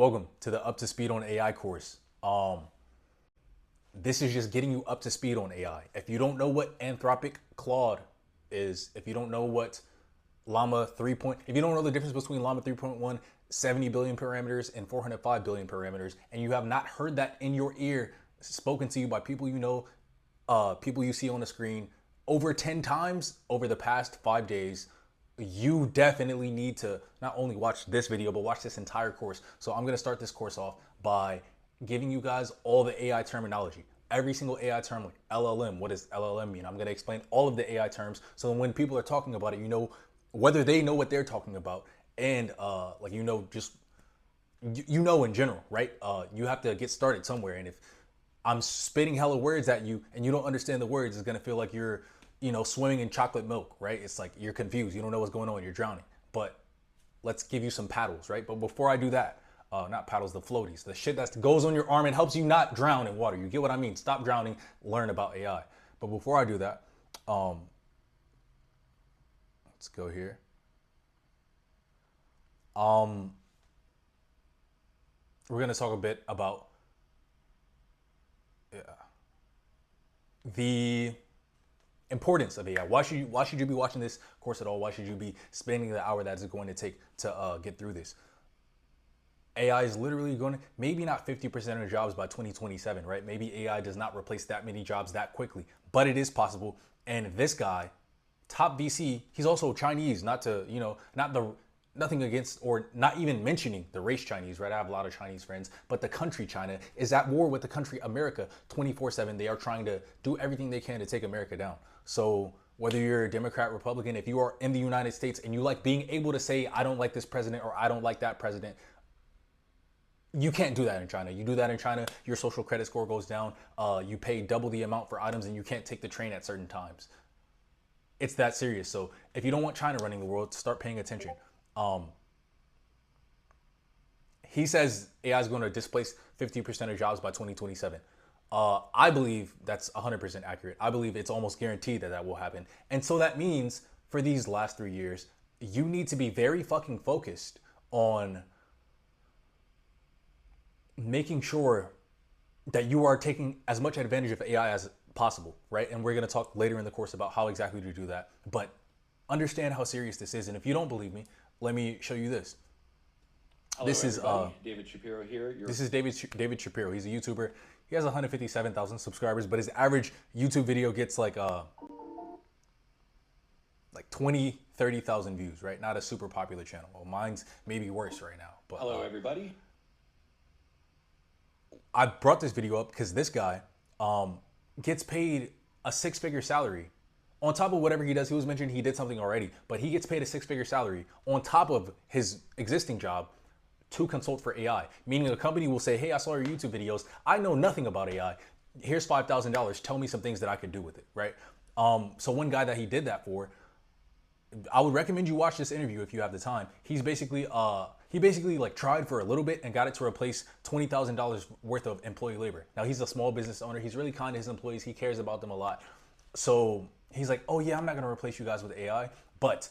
Welcome to the Up to Speed on AI course. This is just getting you up to speed on AI. If you don't know what Anthropic Claude is, if you don't know what Llama 3. If you don't know the difference between Llama 3.1, 70 billion parameters and 405 billion parameters, and you have not heard that in your ear spoken to you by people you know, people you see on the screen over 10 times over the past 5 days, you definitely need to not only watch this video, but watch this entire course. So I'm gonna start this course off by giving you guys all the AI terminology. Every single AI term, like LLM, what does LLM mean? I'm gonna explain all of the AI terms so when people are talking about it, you know whether they know what they're talking about, and just you know in general, right? You have to get started somewhere, and if I'm spitting hella words at you and you don't understand the words, it's gonna feel like you're swimming in chocolate milk, right? It's like you're confused, you don't know what's going on, you're drowning. But let's give you some paddles, right? But before I do that, not paddles, the floaties, the shit that goes on your arm and helps you not drown in water. You get what I mean? Stop drowning, learn about AI. But before I do that, let's go here. We're gonna talk a bit about the importance of AI. Why should you be watching this course at all? Why should you be spending the hour that it's going to take to get through this? AI is literally going to, maybe not 50% of jobs by 2027, right? Maybe AI does not replace that many jobs that quickly, but it is possible. And this guy, top VC, he's also Chinese, nothing against or not even mentioning the race Chinese, right? I have a lot of Chinese friends, but the country China is at war with the country America 24/7. They are trying to do everything they can to take America down. So whether you're a Democrat, Republican, if you are in the United States and you like being able to say, I don't like this president or I don't like that president, you can't do that in China. You do that in China, your social credit score goes down. You pay double the amount for items and you can't take the train at certain times. It's that serious. So if you don't want China running the world, start paying attention. He says AI is going to displace 50% of jobs by 2027. I believe that's 100% accurate. I believe it's almost guaranteed that will happen. And so that means for these last 3 years, you need to be very fucking focused on making sure that you are taking as much advantage of AI as possible, right? And we're going to talk later in the course about how exactly to do that. But understand how serious this is. And if you don't believe me, let me show you this. Hello, this is David Shapiro here. This is David Shapiro. He's a YouTuber. He has 157,000 subscribers, but his average YouTube video gets like 20, 30,000 views, right? Not a super popular channel. Well, mine's maybe worse right now. But hello, everybody. I brought this video up because this guy gets paid a 6-figure salary on top of whatever he does. He was mentioning he did something already, but he gets paid a 6-figure salary on top of his existing job to consult for AI. Meaning a company will say, hey, I saw your YouTube videos. I know nothing about AI. Here's $5,000. Tell me some things that I could do with it, right? So one guy that he did that for, I would recommend you watch this interview if you have the time. He's basically, like tried for a little bit and got it to replace $20,000 worth of employee labor. Now he's a small business owner. He's really kind to his employees. He cares about them a lot. So he's like, oh yeah, I'm not gonna replace you guys with AI. But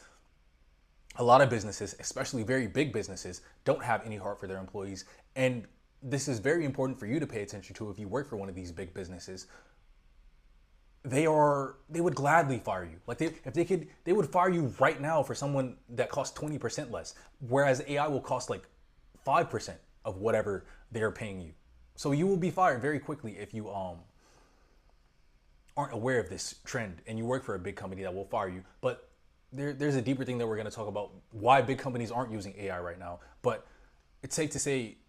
a lot of businesses, especially very big businesses, don't have any heart for their employees. And this is very important for you to pay attention to if you work for one of these big businesses. They would gladly fire you. Like if they could, they would fire you right now for someone that costs 20% less. Whereas AI will cost like 5% of whatever they're paying you. So you will be fired very quickly if you aren't aware of this trend and you work for a big company that will fire you. But there's a deeper thing that we're going to talk about, why big companies aren't using AI right now. But it's safe to say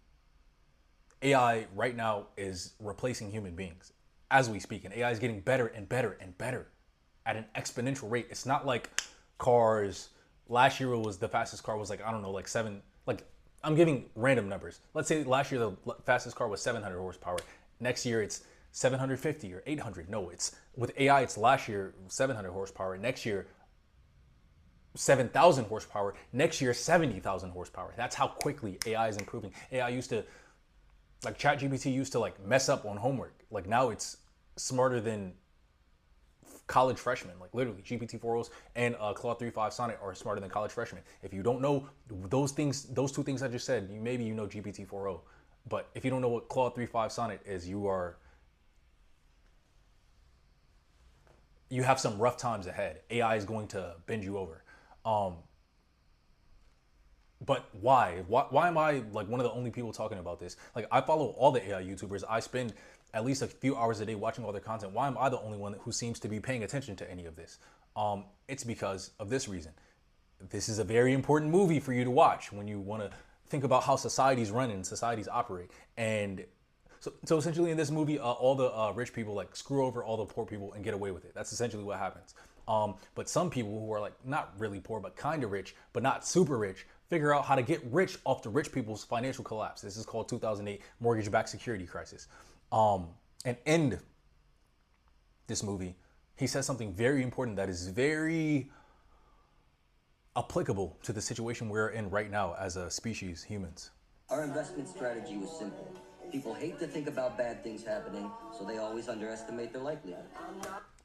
AI right now is replacing human beings as we speak, and AI is getting better and better and better at an exponential rate. It's not like cars. Last year was the fastest car was like, I don't know, like 7, like I'm giving random numbers. Let's say last year the fastest car was 700 horsepower. Next year it's 750 or 800. No, it's with AI, it's last year 700 horsepower. Next year 7,000 horsepower. Next year 70,000 horsepower. That's how quickly AI is improving. AI used to, like ChatGPT used to like mess up on homework. Like now it's smarter than college freshmen. Like literally, GPT-4os and Claude 3.5 Sonnet are smarter than college freshmen. If you don't know those things, those two things I just said, maybe you know GPT-4o. But if you don't know what Claude 3.5 Sonnet is, you have some rough times ahead. AI is going to bend you over. But why? Why am I like one of the only people talking about this? Like I follow all the AI YouTubers. I spend at least a few hours a day watching all their content. Why am I the only one who seems to be paying attention to any of this? It's because of this reason. This is a very important movie for you to watch when you want to think about how societies run and societies operate. And so essentially in this movie, all the rich people like screw over all the poor people and get away with it. That's essentially what happens. But some people who are like not really poor, but kind of rich, but not super rich, figure out how to get rich off the rich people's financial collapse. This is called 2008 mortgage-backed security crisis. And in this movie, he says something very important that is very applicable to the situation we're in right now as a species, humans. Our investment strategy was simple. People hate to think about bad things happening, so they always underestimate their likelihood.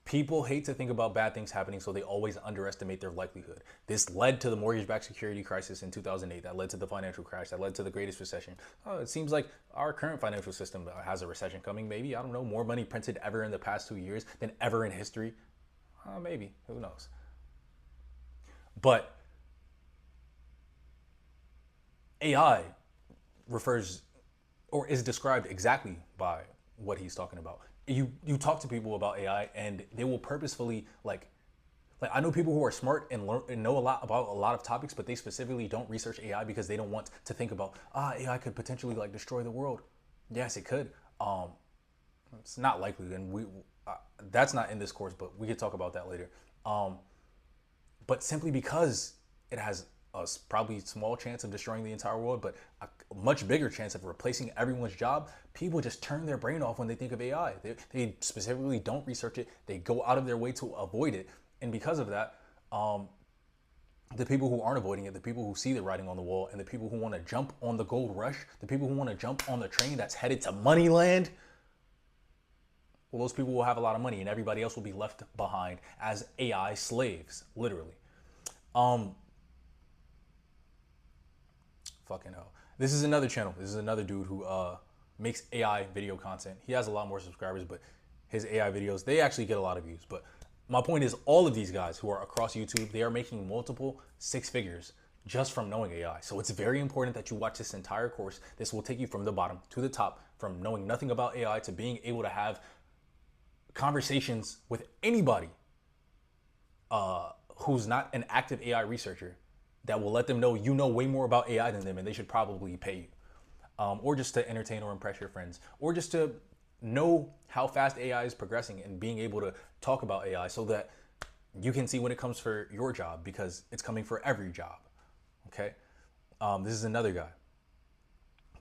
People hate to think about bad things happening, so they always underestimate their likelihood. This led to the mortgage-backed security crisis in 2008. That led to the financial crash. That led to the greatest recession. It seems like our current financial system has a recession coming. Maybe, I don't know, more money printed ever in the past 2 years than ever in history. Maybe, who knows? But AI refers or is described exactly by what he's talking about. You talk to people about AI and they will purposefully like I know people who are smart and learn and know a lot about a lot of topics, but they specifically don't research AI because they don't want to think about AI could potentially like destroy the world. Yes, it could. It's not likely, and that's not in this course, but we could talk about that later. But simply because it has a probably small chance of destroying the entire world, but a much bigger chance of replacing everyone's job, people just turn their brain off when they think of AI. They specifically don't research it. They go out of their way to avoid it. And because of that, the people who aren't avoiding it, the people who see the writing on the wall, and the people who want to jump on the gold rush, the people who want to jump on the train that's headed to Moneyland, well, those people will have a lot of money and everybody else will be left behind as AI slaves, literally. Fucking hell. This is another channel. This is another dude who makes AI video content. He has a lot more subscribers, but his AI videos, they actually get a lot of views. But my point is, all of these guys who are across YouTube, they are making multiple six figures just from knowing AI. So it's very important that you watch this entire course. This will take you from the bottom to the top, from knowing nothing about AI to being able to have conversations with anybody who's not an active AI researcher that will let them know you know way more about AI than them and they should probably pay you. Or just to entertain or impress your friends. Or just to know how fast AI is progressing and being able to talk about AI so that you can see when it comes for your job, because it's coming for every job. Okay? This is another guy.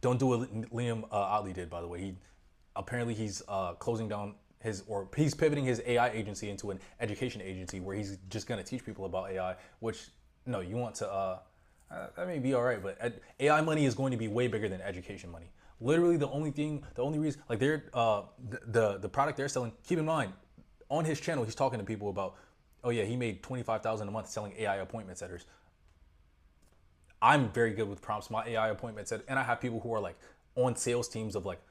Don't do what Liam Otley did, by the way. He's closing down he's pivoting his AI agency into an education agency where he's just going to teach people about AI, which, no, you want to, that may be all right, but AI money is going to be way bigger than education money. Literally the only reason, like the product they're selling, keep in mind, on his channel, he's talking to people about, oh yeah, he made $25,000 a month selling AI appointment setters. I'm very good with prompts. My AI appointment setter, and I have people who are like on sales teams of like,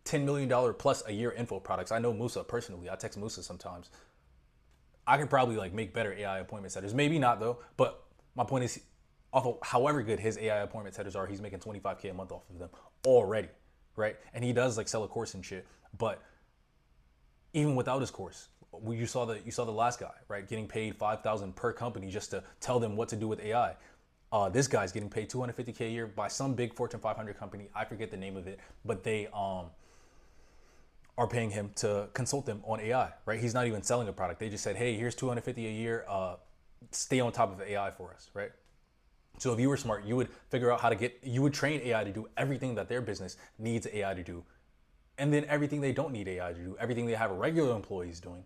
$10 million plus a year info products. I know Musa personally. I text Musa sometimes. I could probably like make better AI appointment setters. Maybe not though, but my point is, however good his AI appointment setters are, he's making $25K a month off of them already, right? And he does like sell a course and shit. But even without his course, you saw the last guy, right? Getting paid $5,000 per company just to tell them what to do with AI. This guy's getting paid $250K a year by some big Fortune 500 company. I forget the name of it, but they are paying him to consult them on AI, right? He's not even selling a product. They just said, hey, here's $250 a year. Stay on top of AI for us, right? So if you were smart, you would figure out you would train AI to do everything that their business needs AI to do. And then everything they don't need AI to do, everything they have regular employees doing.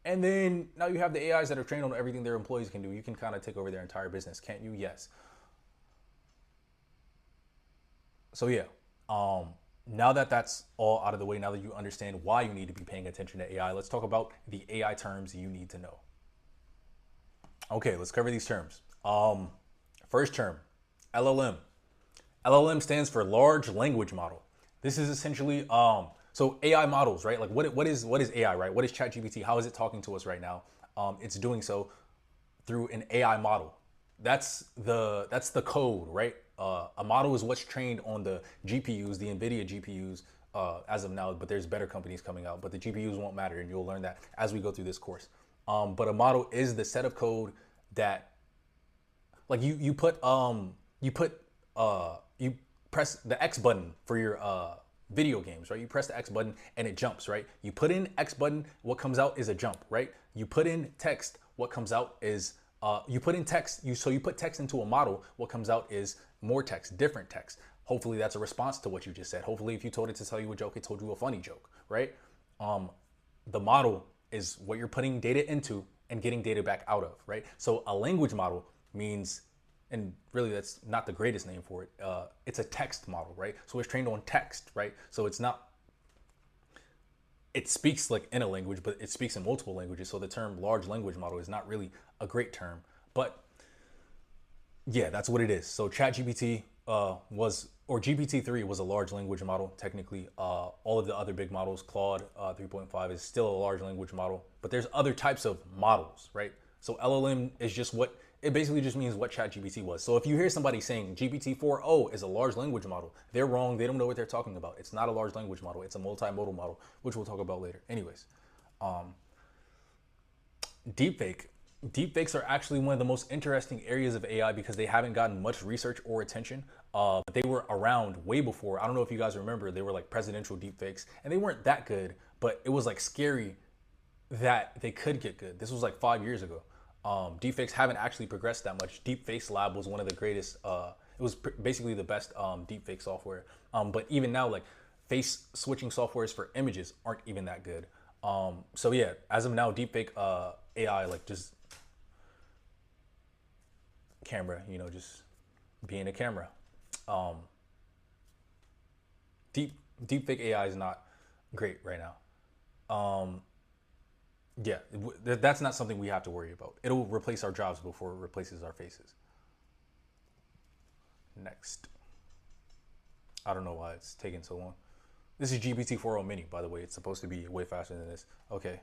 And then now you have the AIs that are trained on everything their employees can do. You can kind of take over their entire business, can't you? Yes. So yeah, now that that's all out of the way, now that you understand why you need to be paying attention to AI, let's talk about the AI terms you need to know. Okay, let's cover these terms. First term, LLM. LLM stands for large language model. This is essentially so AI models, right? Like what is AI, right? What is ChatGPT? How is it talking to us right now? It's doing so through an AI model. That's the code, right? A model is what's trained on the GPUs, the NVIDIA GPUs, as of now, but there's better companies coming out, but the GPUs won't matter, and you'll learn that as we go through this course. But a model is the set of code that, like you press the X button for your video games, right? You press the X button and it jumps, right? You put in X button, what comes out is a jump, right? You put in text, what comes out is you put in text, you put text into a model, what comes out is more text, different text. Hopefully that's a response to what you just said. Hopefully if you told it to tell you a joke, it told you a funny joke, right? The model is what you're putting data into and getting data back out of, right? So a language model means, and really that's not the greatest name for it, it's a text model, right? So it's trained on text, right? So it's not, it speaks like in a language, but it speaks in multiple languages. So the term large language model is not really a great term, but yeah, that's what it is. So ChatGPT or GPT-3 was a large language model. Technically, all of the other big models, Claude 3.5 is still a large language model, but there's other types of models, right? So LLM is just what, it basically just means what ChatGPT was. So if you hear somebody saying GPT-4o is a large language model, they're wrong. They don't know what they're talking about. It's not a large language model. It's a multimodal model, which we'll talk about later. Anyways, deepfake. Deepfakes are actually one of the most interesting areas of AI because they haven't gotten much research or attention. But they were around way before. I don't know if you guys remember, they were like presidential deepfakes, and they weren't that good, but it was like scary that they could get good. This was like 5 years ago. Deepfakes haven't actually progressed that much. Deepfakes Lab was one of the greatest. It was basically the best deepfake software. But even now, like face switching softwares for images aren't even that good. So yeah, as of now, deepfake AI, like just camera, just being a camera. Deepfake AI is not great right now. Yeah, that's not something we have to worry about. It'll replace our jobs before it replaces our faces. Next. I don't know why it's taking so long. This is GPT-4o mini, by the way. It's supposed to be way faster than this. Okay.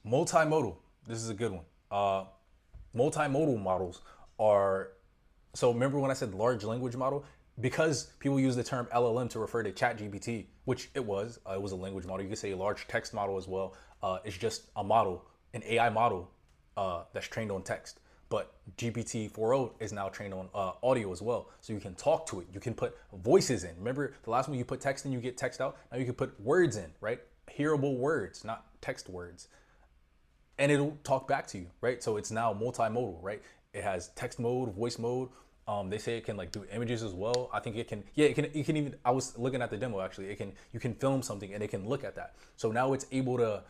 Multimodal. This is a good one. Multimodal models are, so remember when I said large language model? Because people use the term LLM to refer to ChatGPT, which it was a language model. You could say a large text model as well. It's just a model, an AI model that's trained on text. But GPT-4o is now trained on audio as well. So you can talk to it. You can put voices in. Remember the last one you put text in, you get text out. Now you can put words in, right? Hearable words, not text words. And it'll talk back to you, right? So it's now multimodal, right? It has text mode, voice mode. They say it can like do images as well. I think it can, yeah, it can even, I was looking at the demo actually, you can film something and it can look at that. So now it's able to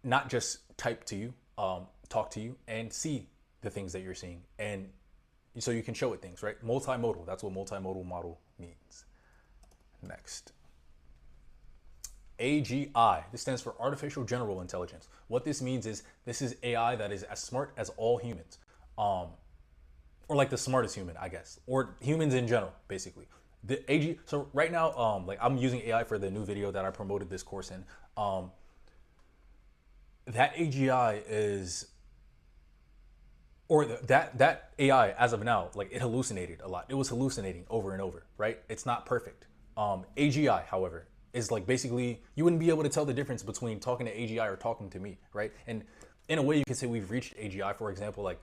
not just type to you, talk to you and see the things that you're seeing. And so you can show it things, right? Multimodal, that's what multimodal model means. Next. AGI, this stands for Artificial General Intelligence. What this means is this is AI that is as smart as all humans. Or like the smartest human, I guess, or humans in general, basically. The AG. So right now, like I'm using AI for the new video that I promoted this course in. That AGI is, or that AI as of now, like it hallucinated a lot. It was hallucinating over and over, right? It's not perfect. AGI, however, is like basically you wouldn't be able to tell the difference between talking to AGI or talking to me, right? And in a way, you could say we've reached AGI. For example, like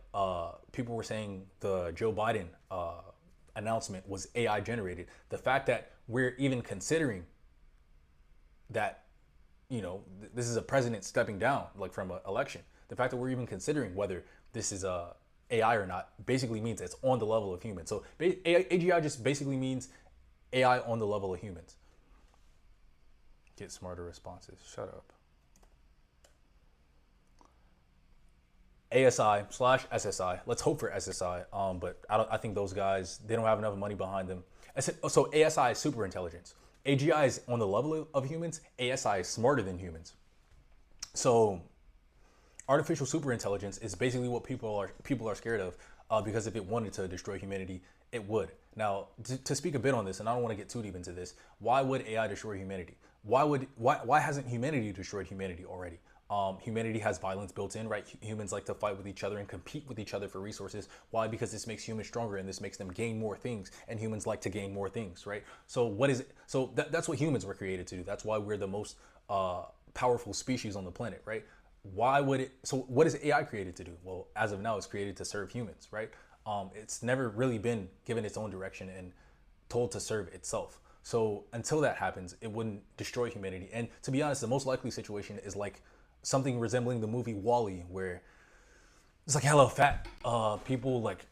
people were saying the Joe Biden announcement was AI generated. The fact that we're even considering that, this is a president stepping down, like from an election. The fact that we're even considering whether this is AI or not basically means it's on the level of humans. So AGI just basically means AI on the level of humans. Get smarter responses. Shut up. ASI slash SSI. Let's hope for SSI. But I think those guys, they don't have enough money behind them. So ASI is super intelligence. AGI is on the level of humans. ASI is smarter than humans. So artificial superintelligence is basically what people are scared of, because if it wanted to destroy humanity, it would. Now, to speak a bit on this, and I don't want to get too deep into this, why would AI destroy humanity? Why hasn't humanity destroyed humanity already? Humanity has violence built in, right? Humans like to fight with each other and compete with each other for resources. Why? Because this makes humans stronger and this makes them gain more things, and humans like to gain more things, right? So what is it? So that's what humans were created to do. That's why we're the most powerful species on the planet, right? Why would it? So what is AI created to do? Well, as of now, it's created to serve humans, right? It's never really been given its own direction and told to serve itself. So until that happens, it wouldn't destroy humanity. And to be honest, the most likely situation is like something resembling the movie Wall-E, where it's like hella fat people, like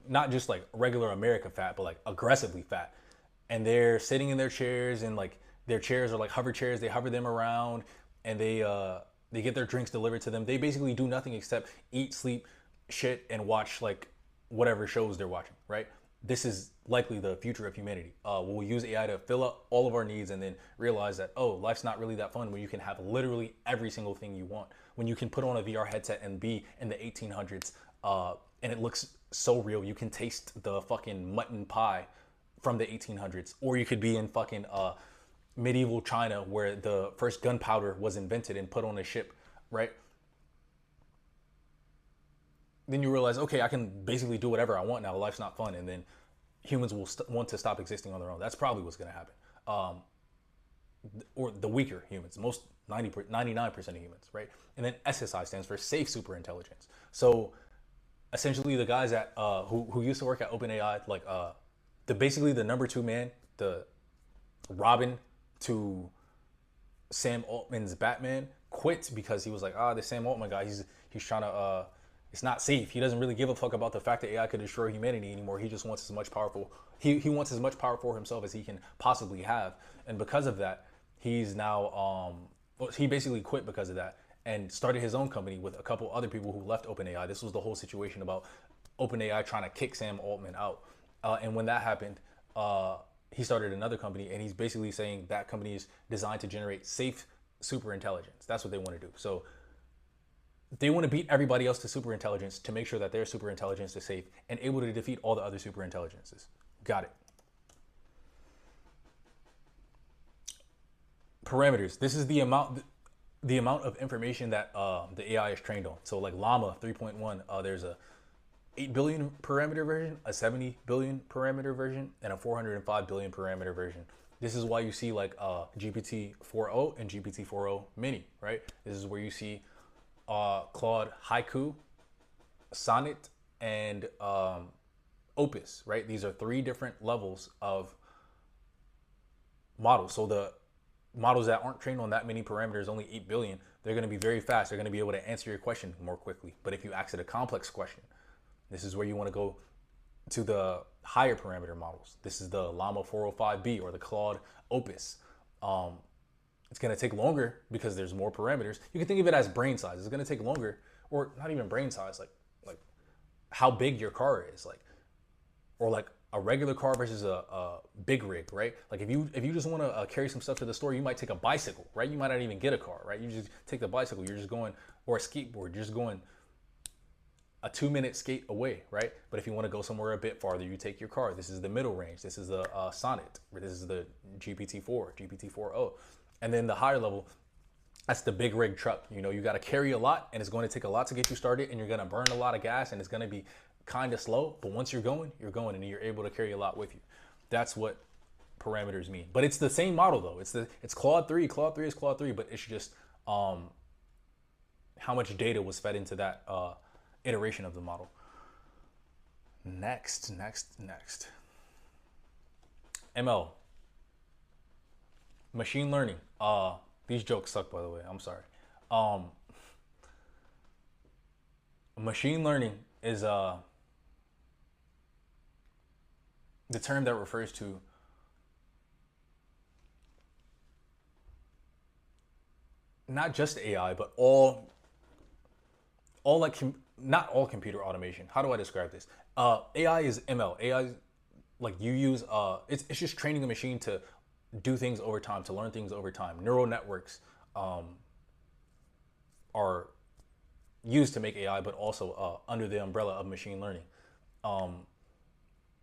not just like regular America fat, but like aggressively fat, and they're sitting in their chairs, and like their chairs are like hover chairs. They hover them around, and they get their drinks delivered to them. They basically do nothing except eat, sleep, shit, and watch like whatever shows they're watching, right? This is likely the future of humanity. We'll use AI to fill up all of our needs and then realize that, oh, life's not really that fun when you can have literally every single thing you want. When you can put on a VR headset and be in the 1800s, and it looks so real. You can taste the fucking mutton pie from the 1800s. Or you could be in fucking medieval China where the first gunpowder was invented and put on a ship, right? Then you realize, okay, I can basically do whatever I want now. Life's not fun. And then humans will want to stop existing on their own. That's probably what's going to happen. Or the weaker humans, most 99% of humans, right? And then SSI stands for safe superintelligence. So essentially the guys that who used to work at OpenAI, like basically the number two man, the Robin to Sam Altman's Batman, quit because he was like, this Sam Altman guy, he's trying to it's not safe. He doesn't really give a fuck about the fact that AI could destroy humanity anymore. He just wants as much powerful. He wants as much power for himself as he can possibly have, and because of that, he's now he basically quit because of that and started his own company with a couple other people who left OpenAI. This was the whole situation about OpenAI trying to kick Sam Altman out, and when that happened, he started another company, and he's basically saying that company is designed to generate safe superintelligence. That's what they want to do. So they want to beat everybody else to superintelligence to make sure that their superintelligence is safe and able to defeat all the other superintelligences. Got it. Parameters. This is the amount of information that the AI is trained on. So like Llama 3.1, there's a 8 billion parameter version, a 70 billion parameter version, and a 405 billion parameter version. This is why you see like GPT 4.0 and GPT 4.0 mini, right? This is where you see Claude Haiku, Sonnet, and Opus, right? These are three different levels of models. So the models that aren't trained on that many parameters, only 8 billion, they're going to be very fast. They're going to be able to answer your question more quickly. But if you ask it a complex question, this is where you want to go to the higher parameter models. This is the Llama 405B or the Claude Opus. It's going to take longer because there's more parameters. You can think of it as brain size. It's going to take longer, or not even brain size, like how big your car is, or like a regular car versus a big rig, right? Like if you just want to carry some stuff to the store, you might take a bicycle, right? You might not even get a car, right? You just take the bicycle. You're just going, or a skateboard. You're just going a 2-minute skate away, right? But if you want to go somewhere a bit farther, you take your car. This is the middle range. This is the Sonnet. This is the GPT-4, GPT-4o. And then the higher level, that's the big rig truck. You know, you got to carry a lot, and it's going to take a lot to get you started, and you're going to burn a lot of gas, and it's going to be kind of slow. But once you're going, and you're able to carry a lot with you. That's what parameters mean. But it's the same model though. It's Claude 3. Claude 3 is Claude 3, but it's just how much data was fed into that iteration of the model. Next. ML. Machine learning. These jokes suck, by the way. I'm sorry. Machine learning is the term that refers to not just AI, but all all like not all computer automation. How do I describe this? AI is ML. AI is like you use it's just training a machine to do things over time, to learn things over time. Neural networks are used to make AI, but also under the umbrella of machine learning.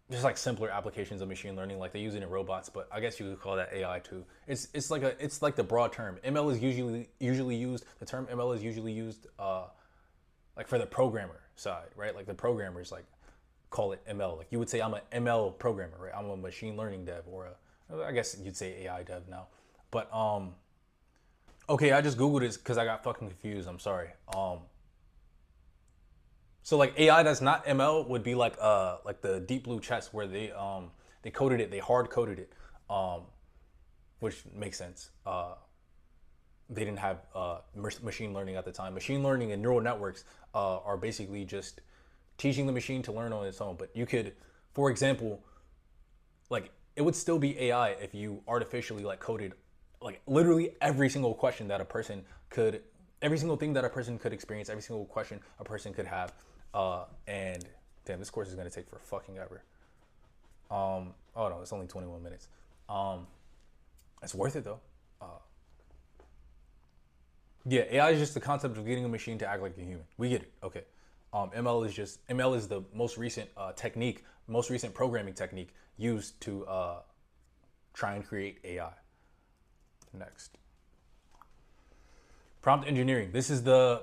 There's like simpler applications of machine learning, like they use it in robots, but I guess you could call that AI too. It's like the broad term. ML is usually used. The term ML is usually used like for the programmer side, right? Like the programmers like call it ML. Like you would say I'm an ML programmer, right? I'm a machine learning dev, or I guess you'd say AI dev now. But okay, I just googled this because I got fucking confused. I'm sorry. So like AI that's not ML would be like the Deep Blue chess where they coded it, they hard coded it, which makes sense. They didn't have machine learning at the time. Machine learning and neural networks are basically just teaching the machine to learn on its own. But you could, for example, like it would still be AI if you artificially like coded like literally every single question that a person could, every single thing that a person could experience, every single question a person could have. And damn, this course is gonna take for fucking ever. Oh no, it's only 21 minutes. It's worth it though. Yeah, AI is just the concept of getting a machine to act like a human. We get it. Okay. ML is the most recent technique, most recent programming technique used to try and create AI. Next. Prompt engineering. This is the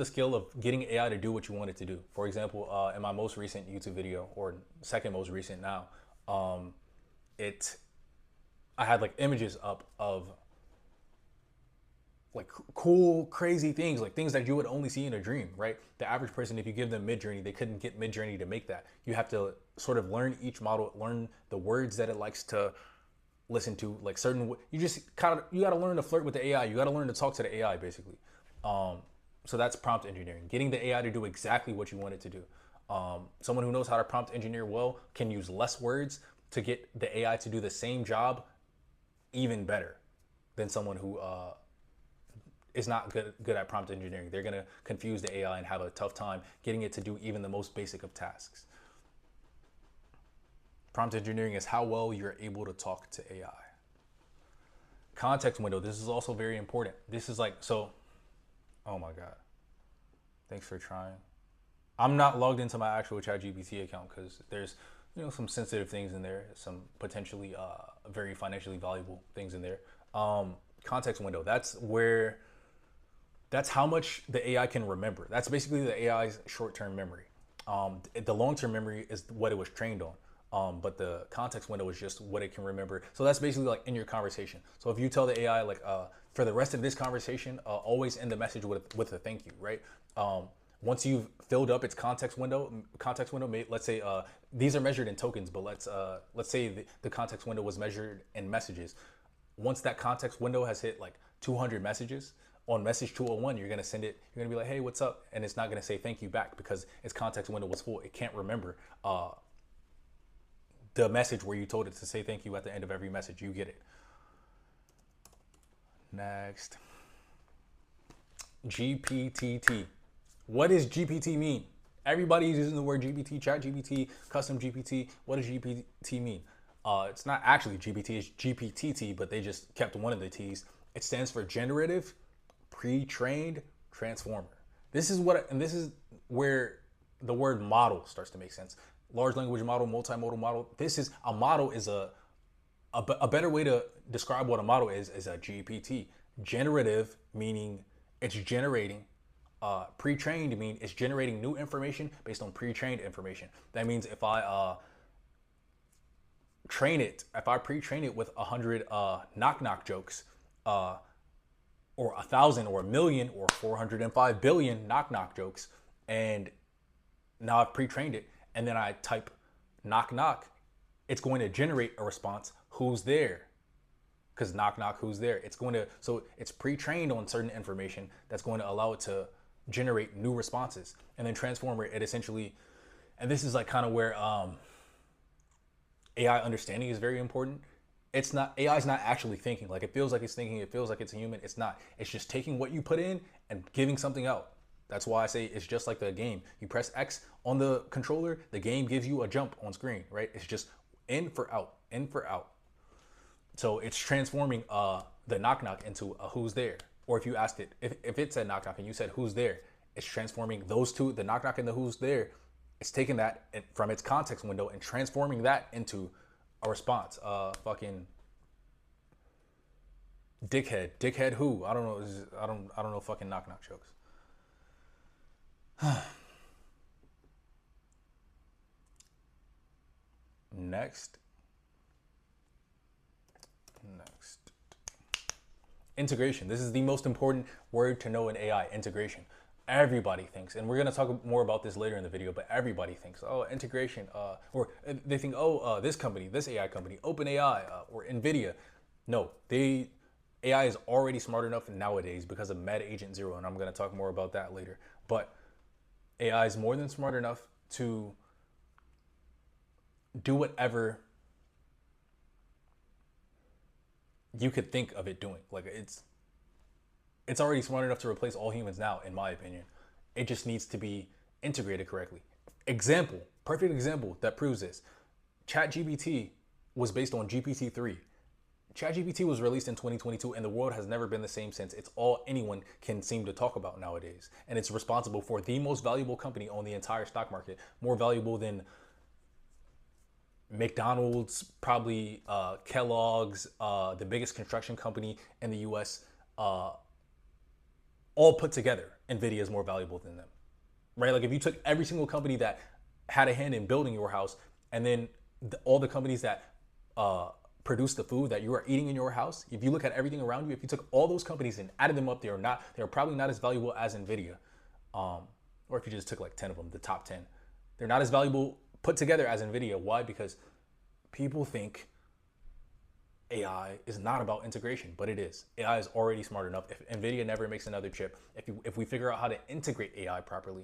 skill of getting AI to do what you want it to do. For example, in my most recent YouTube video, or second most recent now, I had like images up of like cool, crazy things, like things that you would only see in a dream, right? The average person, if you give them Midjourney, they couldn't get Midjourney to make that. You have to sort of learn each model, learn the words that it likes to listen to, like certain. You got to learn to flirt with the AI. You got to learn to talk to the AI, basically. So that's prompt engineering, getting the AI to do exactly what you want it to do. Someone who knows how to prompt engineer well can use less words to get the AI to do the same job even better than someone who is not good at prompt engineering. They're gonna confuse the AI and have a tough time getting it to do even the most basic of tasks. Prompt engineering is how well you're able to talk to AI. Context window. This is also very important. This is like, so, oh my God. Thanks for trying. I'm not logged into my actual ChatGPT account because there's, some sensitive things in there, some potentially very financially valuable things in there. Context window. That's how much the AI can remember. That's basically the AI's short-term memory. The long-term memory is what it was trained on. But the context window is just what it can remember. So that's basically like in your conversation. So if you tell the AI like for the rest of this conversation, always end the message with a thank you, right? Once you've filled up its context window, let's say these are measured in tokens, but let's say the context window was measured in messages. Once that context window has hit like 200 messages, on message 201, you're gonna send it. You're gonna be like, "Hey, what's up?" And it's not gonna say thank you back because its context window was full. It can't remember the message where you told it to say thank you at the end of every message. You get it. Next. GPTT. What does GPT mean? Everybody's using the word GPT, chat GPT, custom GPT. What does GPT mean? It's not actually GPT, it's GPTT, but they just kept one of the T's. It stands for Generative Pre-Trained Transformer. This is where the word model starts to make sense. Large language model, multimodal model. A model is a better way to describe what a model is a GPT. Generative meaning it's generating. Pre-trained mean it's generating new information based on pre-trained information. That means if I pre-train it with 100 knock-knock jokes, or 1,000 or 1,000,000 or 405 billion knock-knock jokes, and now I've pre-trained it, and then I type knock knock, it's going to generate a response, who's there? Because knock knock, who's there? So it's pre-trained on certain information that's going to allow it to generate new responses. And then transformer, it essentially, and this is like kind of where AI understanding is very important. AI is not actually thinking. Like it feels like it's thinking, it feels like it's a human. It's not. It's just taking what you put in and giving something out. That's why I say it's just like the game. You press X on the controller, the game gives you a jump on screen, right? It's just in for out, in for out. So it's transforming the knock knock into a who's there. Or if you asked it, if it said knock knock and you said who's there, it's transforming those two, the knock knock and the who's there. It's taking that from its context window and transforming that into a response. Fucking dickhead who? I don't know. I don't know fucking knock knock jokes. Next. Integration. This is the most important word to know in AI, integration. Everybody thinks, and we're going to talk more about this later in the video, but everybody thinks, oh, integration, or they think, oh, this company, this AI company, OpenAI, or NVIDIA. No, AI is already smart enough nowadays because of Meta Agent Zero, and I'm going to talk more about that later. But AI is more than smart enough to do whatever you could think of it doing. Like it's already smart enough to replace all humans now, in my opinion. It just needs to be integrated correctly. Perfect example that proves this. ChatGPT was based on GPT-3. ChatGPT was released in 2022 and the world has never been the same since. It's all anyone can seem to talk about nowadays. And it's responsible for the most valuable company on the entire stock market. More valuable than McDonald's, probably Kellogg's, the biggest construction company in the US, all put together. NVIDIA is more valuable than them, right? Like if you took every single company that had a hand in building your house and then all the companies that produce the food that you are eating in your house, if you look at everything around you, if you took all those companies and added them up, they're probably not as valuable as NVIDIA. Or if you just took like 10 of them, the top 10, they're not as valuable put together as NVIDIA. Why? Because people think AI is not about integration, but it is. AI is already smart enough. If NVIDIA never makes another chip, if we figure out how to integrate AI properly,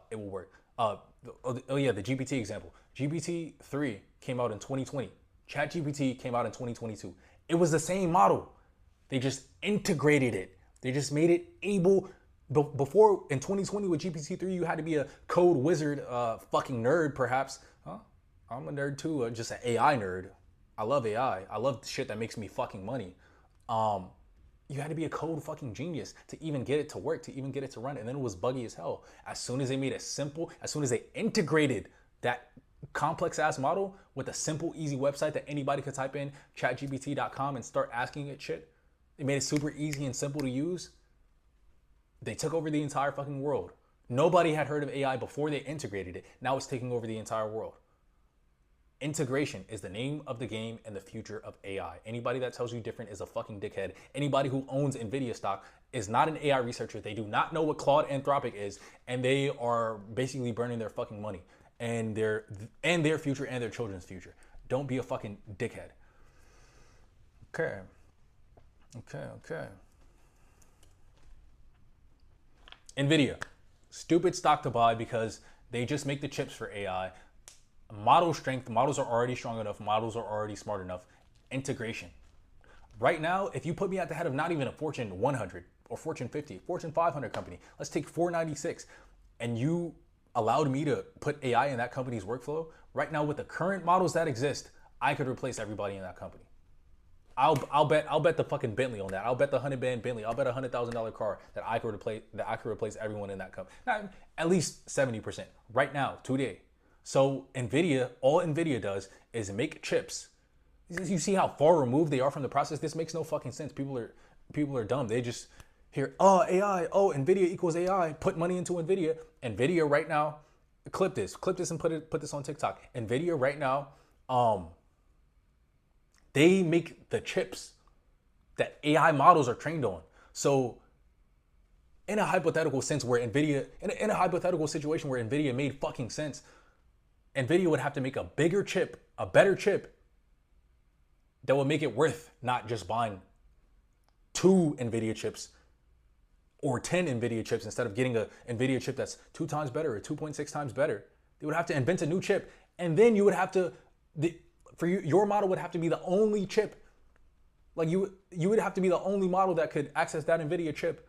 it will work. The GPT example. GPT-3 came out in 2020. ChatGPT came out in 2022. It was the same model. They just integrated it. They just made it able. Before, in 2020 with GPT-3, you had to be a code wizard, fucking nerd, perhaps. Huh? I'm a nerd too, just an AI nerd. I love AI. I love shit that makes me fucking money. You had to be a code fucking genius to even get it to work, to even get it to run. And then it was buggy as hell. As soon as they made it simple, as soon as they integrated that complex ass model with a simple, easy website that anybody could type in chatgpt.com and start asking it shit, they made it super easy and simple to use. They took over the entire fucking world. Nobody had heard of AI before they integrated it. Now it's taking over the entire world. Integration is the name of the game and the future of AI. Anybody that tells you different is a fucking dickhead. Anybody who owns NVIDIA stock is not an AI researcher. They do not know what Claude Anthropic is, and they are basically burning their fucking money and their future and their children's future. Don't be a fucking dickhead. Okay. NVIDIA, stupid stock to buy because they just make the chips for AI. Model strength, models are already strong enough, models are already smart enough. Integration. Right now, if you put me at the head of not even a Fortune 100 or Fortune 50, Fortune 500 company, let's take 496, and you allowed me to put AI in that company's workflow, right now with the current models that exist, I could replace everybody in that company. I'll bet the fucking Bentley on that. I'll bet the 100-band Bentley. I'll bet a $100,000 car that I could replace everyone in that company. Not, at least 70% right now, today. So NVIDIA, all NVIDIA does is make chips. You see how far removed they are from the process? This makes no fucking sense. People are dumb. They just hear, oh, AI, oh, NVIDIA equals AI, put money into NVIDIA. NVIDIA right now, clip this and put this on TikTok. NVIDIA right now, they make the chips that AI models are trained on. So in a hypothetical sense where NVIDIA, in a hypothetical situation where NVIDIA made fucking sense, NVIDIA would have to make a bigger chip, a better chip that would make it worth not just buying 2 NVIDIA chips or 10 NVIDIA chips instead of getting a NVIDIA chip that's 2 times better or 2.6 times better. They would have to invent a new chip, and then you would have to, your model would have to be the only chip. Like you would have to be the only model that could access that NVIDIA chip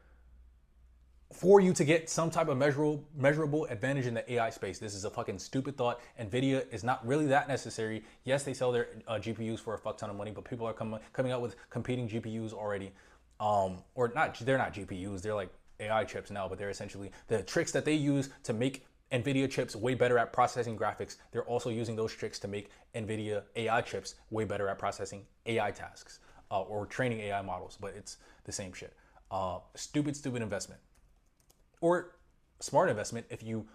for you to get some type of measurable advantage in the AI space. This is a fucking stupid thought. Nvidia is not really that necessary. Yes, they sell their GPUs for a fuck ton of money, but people are coming out with competing GPUs already. Or not, they're not GPUs, they're like AI chips now, but they're essentially the tricks that they use to make Nvidia chips way better at processing graphics. They're also using those tricks to make Nvidia AI chips way better at processing AI tasks or training AI models, but it's the same shit. Stupid investment. Or smart investment if you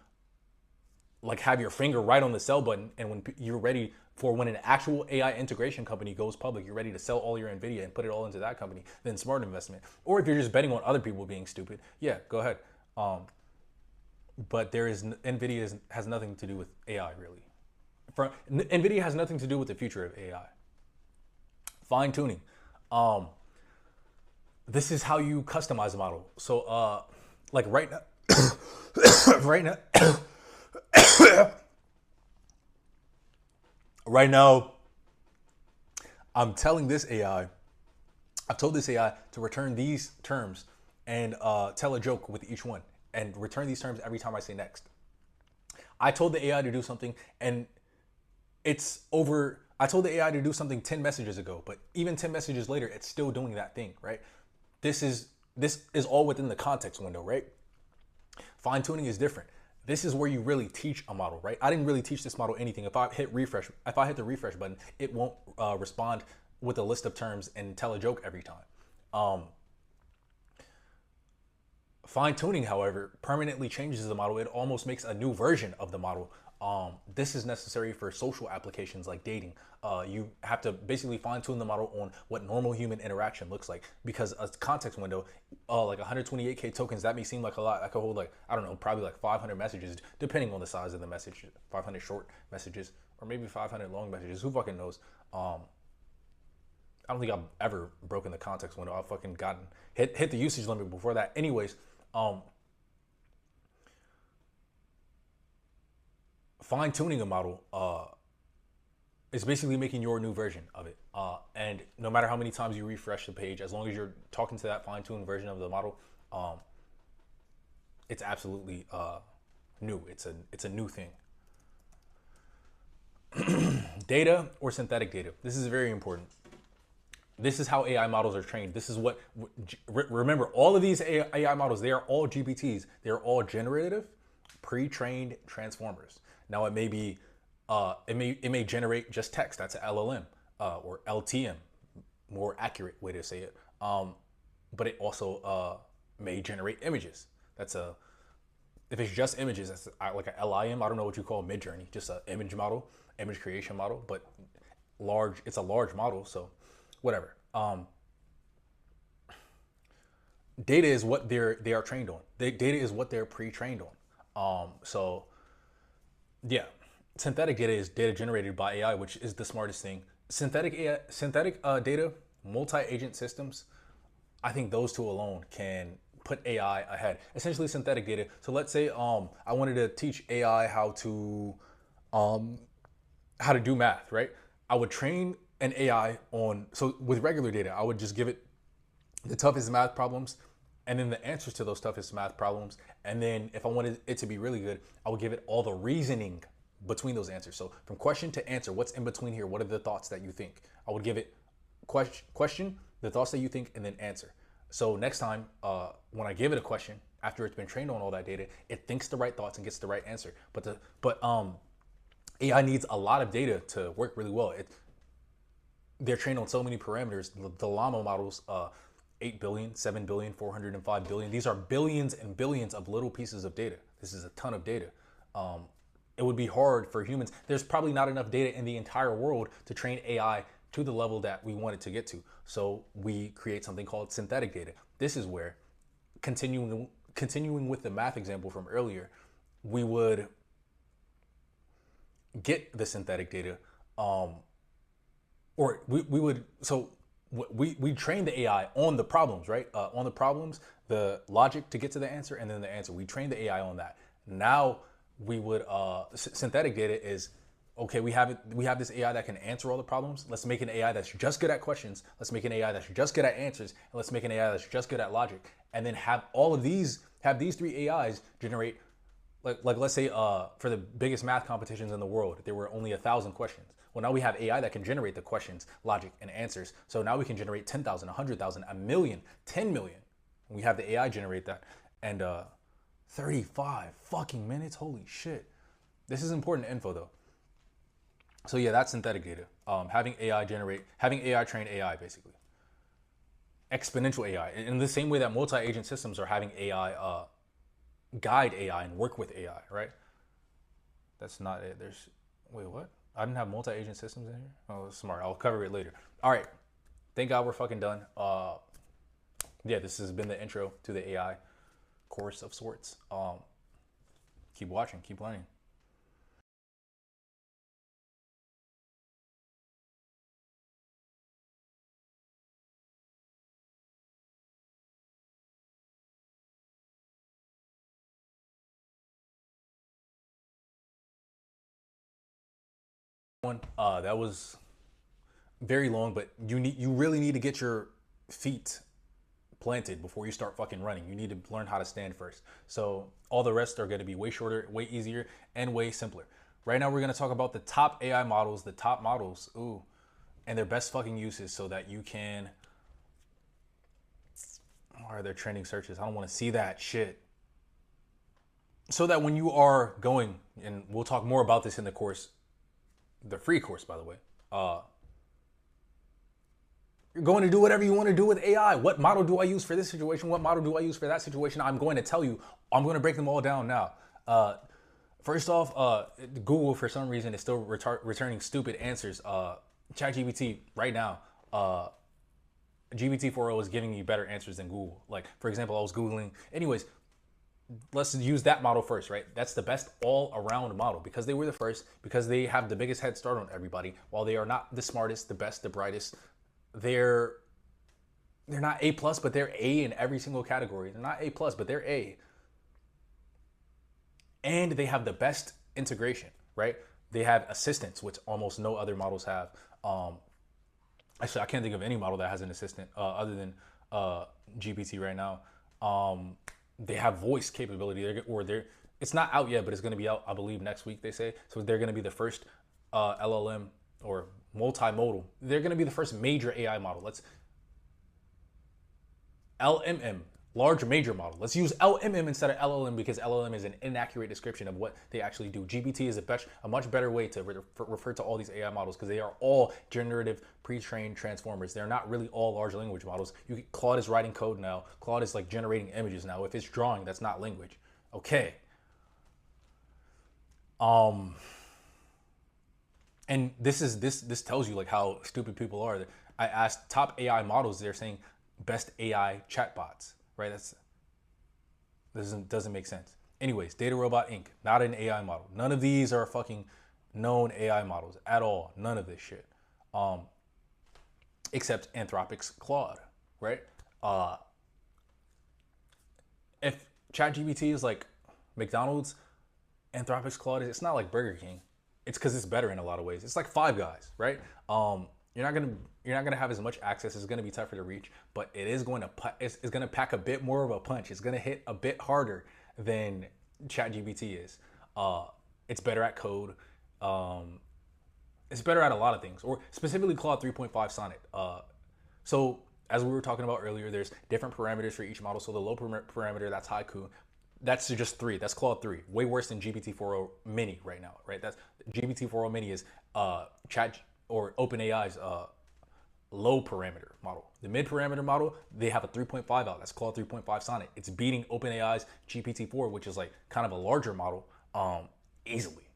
like have your finger right on the sell button, and when you're ready for when an actual AI integration company goes public, you're ready to sell all your Nvidia and put it all into that company, then smart investment. Or if you're just betting on other people being stupid, yeah, go ahead. But Nvidia has nothing to do with AI really. Nvidia has nothing to do with the future of AI. Fine tuning. This is how you customize a model. So like right now, right now, right now, I'm telling this AI, I've told this AI to return these terms and tell a joke with each one and return these terms every time I say next. I told the AI to do something and it's over. I told the AI to do something 10 messages ago, but even 10 messages later, it's still doing that thing, right? This is all within the context window, right? Fine tuning is different. This is where you really teach a model, right? I didn't really teach this model anything. If I hit the refresh button, it won't respond with a list of terms and tell a joke every time. Fine tuning, however, permanently changes the model. It almost makes a new version of the model. This is necessary for social applications like dating. You have to basically fine tune the model on what normal human interaction looks like, because a context window, like 128K tokens, that may seem like a lot. I could hold like, I don't know, probably like 500 messages, depending on the size of the message, 500 short messages, or maybe 500 long messages. Who fucking knows? I don't think I've ever broken the context window. I've fucking hit the usage limit before that. Anyways, fine tuning a model is basically making your new version of it. And no matter how many times you refresh the page, as long as you're talking to that fine tuned version of the model, it's absolutely new. It's a new thing. Data or synthetic data. This is very important. This is how AI models are trained. This is what, remember, all of these AI models, they are all GPTs. They're all generative, pre-trained transformers. Now it may be, it may generate just text. That's an LLM or LTM, more accurate way to say it. But it also may generate images. If it's just images, that's like a LIM. I don't know what you call Mid-Journey, just an image model, image creation model, but it's a large model, so whatever. Data is what they are trained on. Data is what they're pre-trained on. So yeah, synthetic data is data generated by AI, which is the smartest thing. Synthetic data, multi-agent systems, I think those two alone can put AI ahead. Essentially synthetic data. So let's say I wanted to teach AI how to do math, right? I would train an AI so with regular data, I would just give it the toughest math problems and then the answers to those toughest math problems. And then if I wanted it to be really good, I would give it all the reasoning between those answers. So from question to answer, what's in between here? What are the thoughts that you think? I would give it question, the thoughts that you think, and then answer. So next time, when I give it a question, after it's been trained on all that data, it thinks the right thoughts and gets the right answer. But AI needs a lot of data to work really well. They're trained on so many parameters. The Llama models, 8 billion, 7 billion, 405 billion. These are billions and billions of little pieces of data. This is a ton of data. It would be hard for humans. There's probably not enough data in the entire world to train AI to the level that we want it to get to. So we create something called synthetic data. This is where, continuing with the math example from earlier, we would get the synthetic data, or we train the AI on the problems, right? On the problems, the logic to get to the answer, and then the answer. We train the AI on that. Now we would, synthetic data is okay, we have this AI that can answer all the problems. Let's make an AI that's just good at questions. Let's make an AI that's just good at answers, and let's make an AI that's just good at logic. And then have these three AIs generate, like let's say for the biggest math competitions in the world, there were only 1,000 questions. Well, now we have AI that can generate the questions, logic, and answers. So now we can generate 10,000, 100,000, a million, 10 million. We have the AI generate that. And 35 fucking minutes. Holy shit. This is important info though. So yeah, that's synthetic data. Having AI train AI basically. Exponential AI. In the same way that multi-agent systems are having AI guide AI and work with AI, right? That's not it. Wait, what? I didn't have multi-agent systems in here? Oh, smart. I'll cover it later. All right. Thank God we're fucking done. Yeah, this has been the intro to the AI course of sorts. Keep watching, keep learning. That was very long, but you really need to get your feet planted before you start fucking running. You need to learn how to stand first. So all the rest are going to be way shorter, way easier, and way simpler. Right now we're going to talk about the top AI models, and their best fucking uses so that you can. Or their trending searches. I don't want to see that shit. So that when you are going, and we'll talk more about this in the course, the free course, by the way. You're going to do whatever you want to do with AI. What model do I use for this situation? What model do I use for that situation? I'm going to tell you. I'm going to break them all down now. First off, Google, for some reason, is still returning stupid answers. ChatGPT, right now, GPT-4o is giving you better answers than Google. Like, for example, I was Googling. Anyways, let's use that model first, right? That's the best all-around model because they were the first, because they have the biggest head start on everybody. While they are not the smartest, the best, the brightest, they're not A plus, but they're A in every single category. They're not A plus, but they're A. And they have the best integration, right? They have assistants, which almost no other models have. Actually, I can't think of any model that has an assistant other than GPT right now. They have voice capability. It's not out yet, but it's going to be out, I believe, next week, they say. So they're going to be the first LLM or multimodal. They're going to be the first major AI model. LMM, large major model. Let's use LMM instead of LLM because LLM is an inaccurate description of what they actually do. GPT is a much better way to refer to all these AI models because they are all generative pre-trained transformers. They're not really all large language models. Claude is writing code now. Claude is like generating images now. If it's drawing, that's not language. Okay. And this tells you like how stupid people are. I asked top AI models, they're saying best AI chatbots, right? Doesn't make sense. Anyways, Data Robot Inc., not an AI model. None of these are fucking known AI models at all. None of this shit. Except Anthropic's Claude, right? If ChatGPT is like McDonald's, Anthropic's Claude it's not like Burger King. It's because it's better in a lot of ways. It's like Five Guys, right? You're not gonna have as much access. It's gonna be tougher to reach, but it's gonna pack a bit more of a punch. It's gonna hit a bit harder than ChatGPT is. It's better at code. It's better at a lot of things, or specifically Claude 3.5 Sonnet. So as we were talking about earlier, there's different parameters for each model. So the low parameter, that's Haiku. That's just 3. That's Claude 3. Way worse than GPT-4o Mini right now, right? That's GPT-4o Mini is Chat or OpenAI's low parameter model. The mid parameter model, they have a 3.5 out. That's Claude 3.5 Sonnet. It's beating OpenAI's GPT-4, which is like kind of a larger model, easily.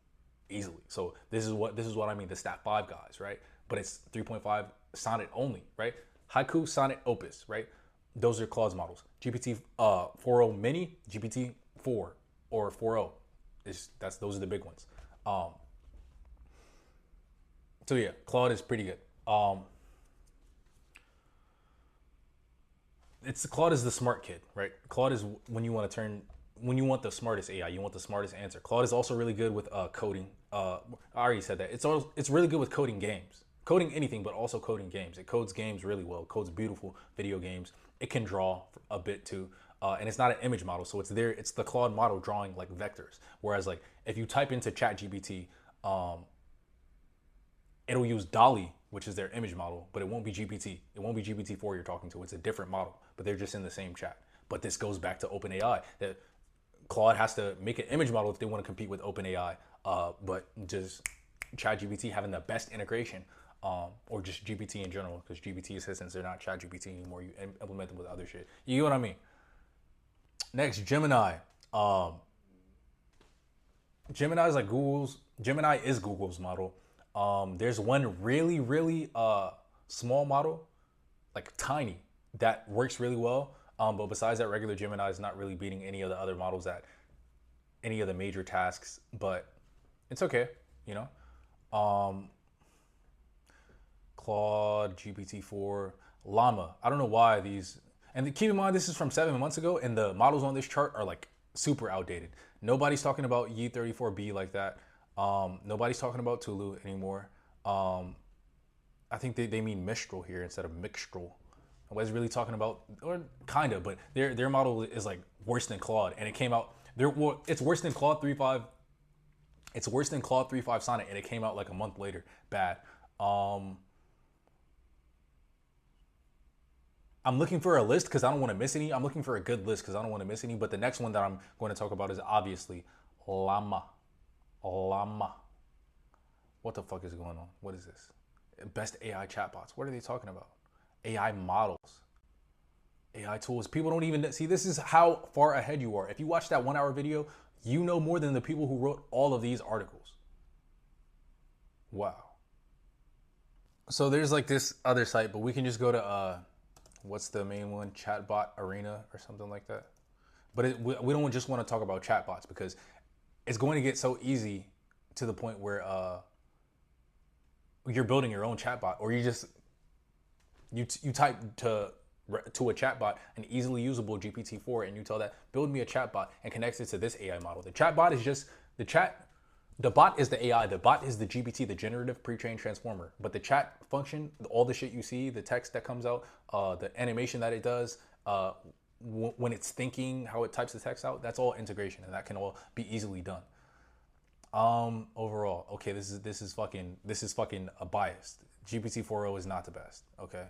So this is what I mean. The Stat 5 guys, right? But it's 3.5 Sonnet only, right? Haiku, Sonnet, Opus, right? Those are Claude's models. GPT-4o Mini, GPT-4 or 4o those are the big ones. So yeah, Claude is pretty good. Claude is the smart kid, right? Claude is when you want to turn when you want the smartest AI, you want the smartest answer. Claude is also really good with coding. I already said that. It's really good with coding games, coding anything, but also coding games. It codes games really well. It codes beautiful video games. It can draw a bit too, and it's not an image model, so it's there. It's the Claude model drawing like vectors. Whereas like if you type into ChatGPT, it'll use Dolly, which is their image model, but it won't be GPT. It won't be GPT-4 you're talking to. It's a different model, but they're just in the same chat. But this goes back to OpenAI, that Claude has to make an image model if they want to compete with OpenAI. But just ChatGPT having the best integration, or just GPT in general, because GPT assistants, they're not ChatGPT anymore. You implement them with other shit. You get what I mean? Next, Gemini. Gemini is Google's model. There's one really small model, like tiny, that works really well. But besides that, regular Gemini is not really beating any of the other models at any of the major tasks. But it's okay, you know. Claude, GPT-4, Llama. I don't know why these. And keep in mind, this is from 7 months ago, and the models on this chart are like super outdated. Nobody's talking about Yi 34B like that. Nobody's talking about Tulu anymore. I think they mean Mistral here instead of Mixtral. Nobody's really talking about, or kind of, but their model is like worse than Claude, and it came out. It's worse than Claude 3.5. It's worse than Claude 3.5 Sonnet, and it came out like a month later. Bad. I'm looking for a list because I don't want to miss any. I'm looking for a good list because I don't want to miss any. But the next one that I'm going to talk about is obviously Llama. Llama. What the fuck is going on? What is this? Best AI chatbots. What are they talking about? AI models. AI tools. People don't even see. This is how far ahead you are. If you watch that 1 hour video, you know more than the people who wrote all of these articles. Wow. So there's like this other site, but we can just go to what's the main one? Chatbot Arena or something like that. But we don't just want to talk about chatbots because it's going to get so easy to the point where you're building your own chatbot, or you type to a chatbot an easily usable GPT-4, and you tell that build me a chatbot and connects it to this AI model. The chatbot is just the chat. The bot is the AI. The bot is the GPT, the generative pre-trained transformer. But the chat function, all the shit you see, the text that comes out, the animation that it does, when it's thinking, how it types the text out, that's all integration, and that can all be easily done. Overall, okay, this is fucking biased. GPT-4o is not the best, okay?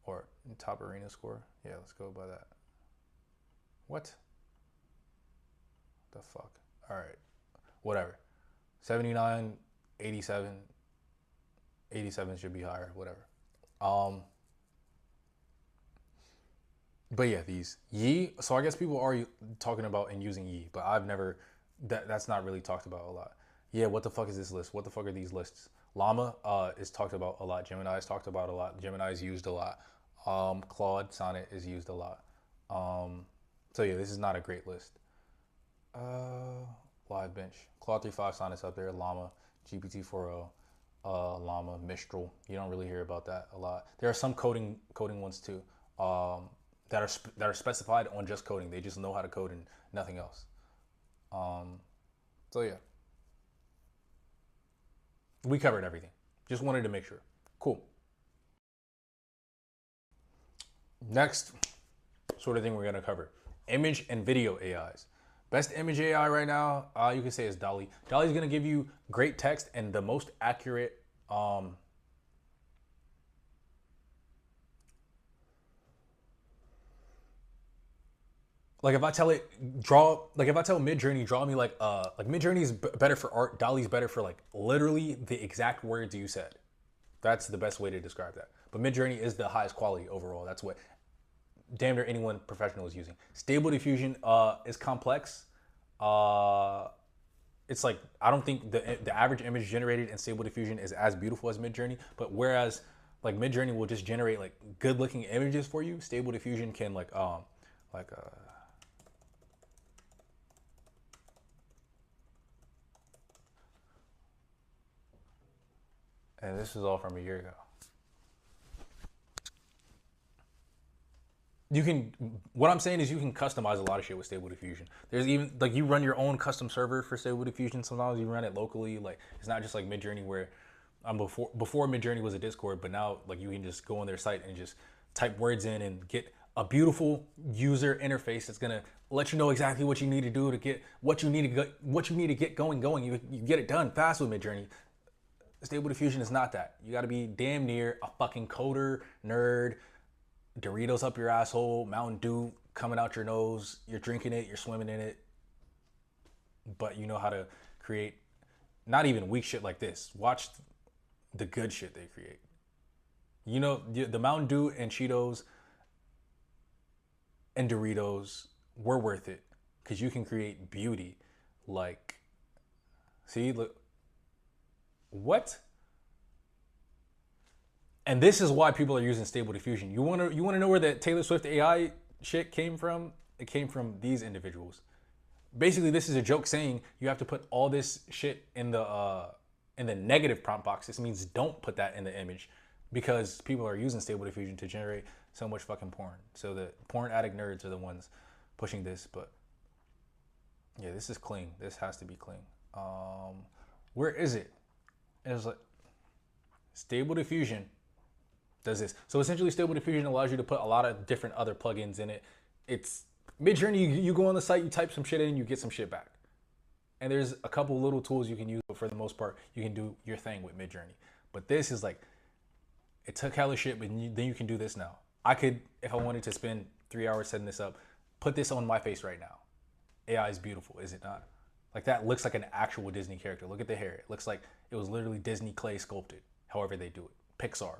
Or top arena score. Yeah, let's go by that. What? The fuck? All right, whatever. 79, 87. 87 should be higher, whatever. But yeah, these Yi. So I guess people are talking about and using Yi, but I've never. That's not really talked about a lot. Yeah, what the fuck is this list? What the fuck are these lists? Llama is talked about a lot. Gemini is talked about a lot. Gemini is used a lot. Claude Sonnet is used a lot. So yeah, this is not a great list. Live bench. Claude 3.5 Sonnet's up there. Llama, GPT-4o, Llama, Mistral. You don't really hear about that a lot. There are some coding ones too. That are specified on just coding. They just know how to code and nothing else. So yeah, we covered everything. Just wanted to make sure. Cool. Next sort of thing we're gonna cover: image and video AIs. Best image AI right now, you can say is Dolly. Dolly's gonna give you great text and the most accurate. Like if I tell Midjourney draw me like Midjourney is better for art, Dolly's better for like literally the exact words you said. That's the best way to describe that. But Midjourney is the highest quality overall. That's what damn near anyone professional is using. Stable Diffusion is complex. It's like I don't think the average image generated in Stable Diffusion is as beautiful as Midjourney, but whereas like Midjourney will just generate like good looking images for you, Stable Diffusion can and this is all from a year ago. You can, what I'm saying is you can customize a lot of shit with Stable Diffusion. There's even, like, you run your own custom server for Stable Diffusion. Sometimes you run it locally. Like, it's not just like Midjourney where, before Midjourney was a Discord, but now, like, you can just go on their site and just type words in and get a beautiful user interface that's gonna let you know exactly what you need to do to get what you need to get going. You get it done fast with Midjourney. Stable Diffusion is not that. You got to be damn near a fucking coder nerd. Doritos up your asshole, Mountain Dew coming out your nose. You're drinking it, you're swimming in it, but you know how to create not even weak shit like this. Watch the good shit they create. You know, the Mountain Dew and Cheetos and Doritos were worth it because you can create beauty. Like, see, look, what? And this is why people are using Stable Diffusion. You wanna know where that Taylor Swift AI shit came from? It came from these individuals. Basically, this is a joke saying you have to put all this shit in the negative prompt box. This means don't put that in the image because people are using Stable Diffusion to generate so much fucking porn. So the porn addict nerds are the ones pushing this. But yeah, this is clean. This has to be clean. Where is it? It's like Stable Diffusion does this. So essentially Stable Diffusion allows you to put a lot of different other plugins in it. It's Midjourney, you go on the site, you type some shit in, you get some shit back. And there's a couple little tools you can use, but for the most part, you can do your thing with Midjourney. But this is like, it took hella shit, but then you can do this now. I could, if I wanted to spend 3 hours setting this up, put this on my face right now. AI is beautiful, is it not? Like, that looks like an actual Disney character. Look at the hair. It looks like it was literally Disney clay sculpted, however they do it. Pixar.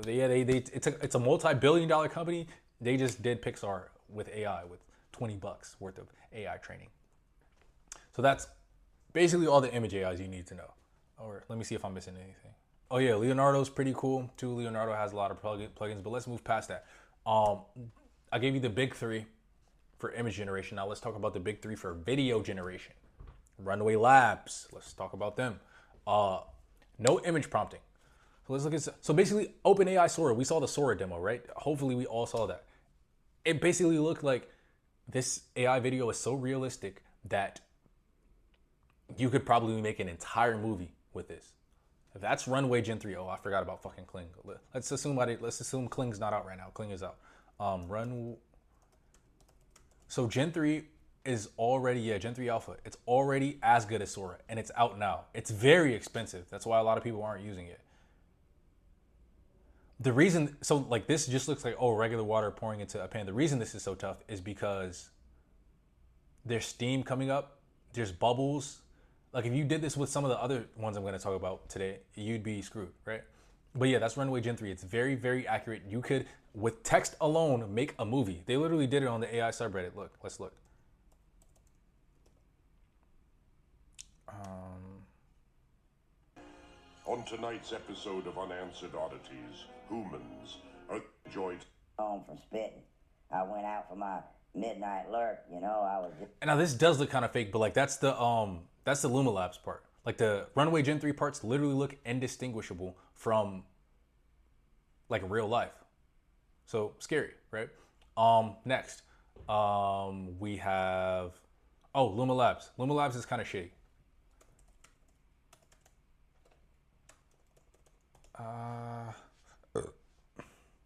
It's a multi-billion-dollar company. They just did Pixar with AI with $20 worth of AI training. So that's basically all the image AIs you need to know. Or let me see if I'm missing anything. Oh yeah, Leonardo's pretty cool too. Leonardo has a lot of plugins, but let's move past that. I gave you the big three for image generation. Now let's talk about the big three for video generation. Runway Labs. Let's talk about them. No image prompting. So let's look at, so basically OpenAI Sora. We saw the Sora demo, right? Hopefully we all saw that. It basically looked like this AI video is so realistic that you could probably make an entire movie with this. That's Runway Gen 3. Oh, I forgot about fucking Kling. Let's assume Kling's not out right now. Kling is out. So Gen 3 is already, Gen 3 Alpha. It's already as good as Sora, and it's out now. It's very expensive. That's why a lot of people aren't using it. The reason, so like this just looks like, oh, regular water pouring into a pan. The reason this is so tough is because there's steam coming up. There's bubbles. Like if you did this with some of the other ones I'm going to talk about today, you'd be screwed, right? But yeah, that's Runway Gen 3. It's very, very accurate. You could, with text alone, make a movie. They literally did it on the AI subreddit. Look, let's look. On tonight's episode of Unanswered Oddities, humans are enjoyed. Home from spitting. I went out for my midnight lurk, you know, I was just... And now this does look kind of fake, but like that's the Luma Labs part. Like the Runway Gen 3 parts literally look indistinguishable from like real life. So scary, right? Next, we have, Luma Labs. Luma Labs is kind of shitty.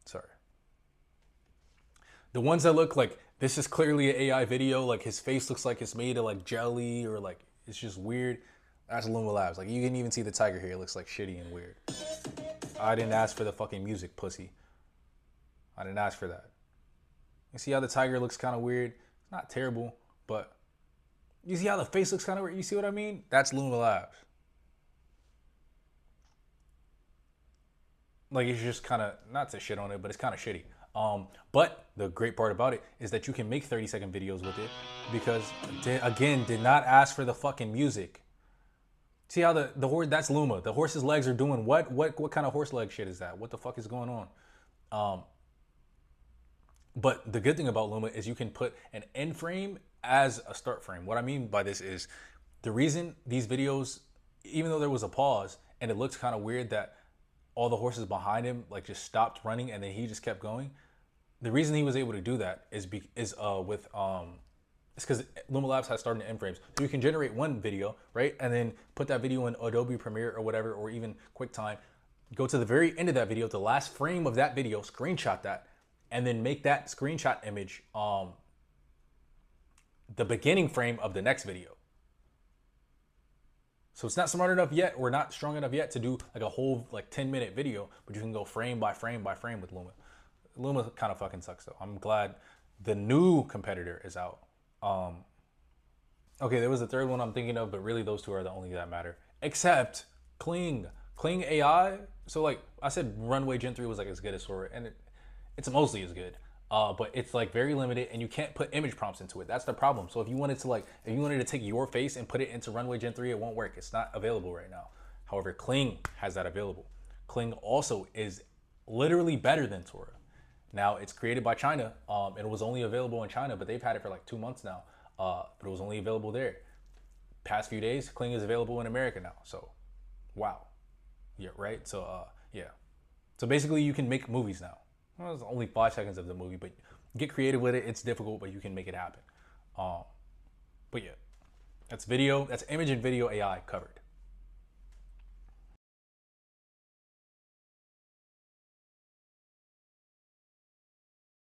Sorry. The ones that look like this is clearly an AI video, like his face looks like it's made of like jelly or like it's just weird. That's Luma Labs. Like you can even see the tiger here. It looks like shitty and weird. I didn't ask for the fucking music, pussy. I didn't ask for that. You see how the tiger looks kind of weird? It's not terrible, but you see how the face looks kind of weird? You see what I mean? That's Luma Labs. Like it's just kind of, not to shit on it, but it's kind of shitty. But the great part about it is that you can make 30-second videos with it because, again, did not ask for the fucking music. See how the horse, that's Luma. The horse's legs are doing what? What kind of horse leg shit is that? What the fuck is going on? But the good thing about Luma is you can put an end frame as a start frame. What I mean by this is the reason these videos, even though there was a pause and it looked kind of weird that all the horses behind him like just stopped running and then he just kept going. the reason he was able to do that is it's because Luma Labs has started in frames, so you can generate one video, right, and then put that video in Adobe Premiere or whatever, or even QuickTime. Go to the very end of that video, the last frame of that video, screenshot that, and then make that screenshot image the beginning frame of the next video. So it's not smart enough yet, or not strong enough yet to do like a whole like 10-minute video, but you can go frame by frame by frame with Luma. Luma kind of fucking sucks though. I'm glad the new competitor is out. Okay, there was a third one I'm thinking of, but really those two are the only that matter. Except Kling AI. So like I said, Runway Gen 3 was like as good as Sora, and it's mostly as good. But it's like very limited, and you can't put image prompts into it. That's the problem. So if you wanted to take your face and put it into Runway Gen 3, it won't work. It's not available right now. However, Kling has that available. Kling also is literally better than Sora. Now it's created by China, and it was only available in China, but they've had it for like 2 months now. But it was only available there. Past few days, Kling is available in America now. So, wow. Yeah, right? So, yeah. So basically you can make movies now. Well, it's only 5 seconds of the movie, but get creative with it. It's difficult, but you can make it happen. But yeah, that's image and video AI covered.